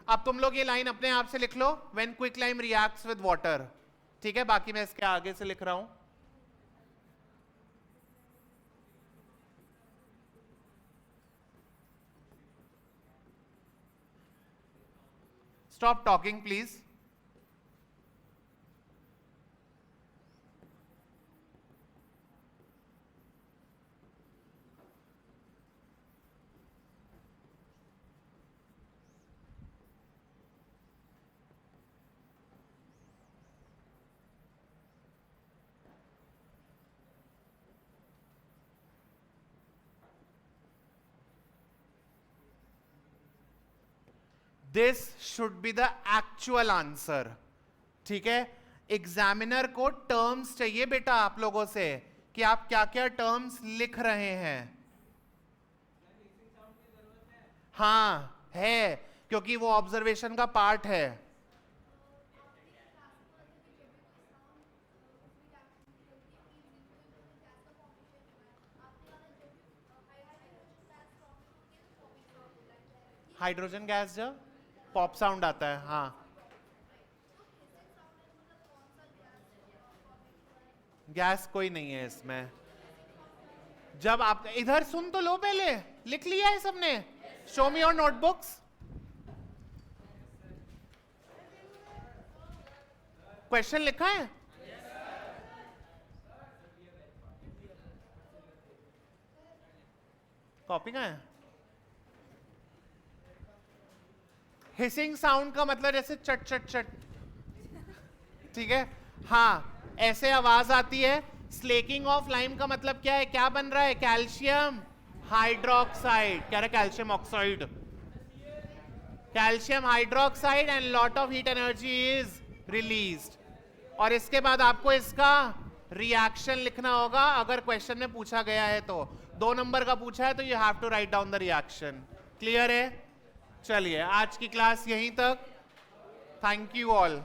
A: अब तुम लोग ये लाइन अपने आप से लिख लो, when quick lime reacts with water. ठीक है, बाकी मैं इसके आगे से लिख रहा हूं. Stop talking please. This should be the actual answer. ठीक है, एग्जामिनर को टर्म्स चाहिए बेटा आप लोगों से कि आप क्या क्या टर्म्स लिख रहे हैं. हाँ है, क्योंकि वो ऑब्जर्वेशन का पार्ट है. हाइड्रोजन गैस जब पॉप साउंड आता है, हाँ. गैस कोई नहीं है इसमें. जब आप इधर सुन तो लो, पहले लिख लिया है सबने. Show me your notebooks. Question लिखा है. कॉपी कहाँ है? हिसिंग साउंड का मतलब जैसे चट चट चट. ठीक है, हाँ ऐसे आवाज आती है. स्लेकिंग ऑफ लाइम का मतलब क्या है? क्या बन रहा है? Calcium hydroxide. क्या रहा? Calcium oxide. Calcium hydroxide and lot of heat energy is released. और इसके बाद आपको इसका रिएक्शन लिखना होगा अगर क्वेश्चन में पूछा गया है तो. 2 नंबर का पूछा है तो you have to write down the reaction. Clear है? चलिए आज की क्लास यहीं तक. Thank you all.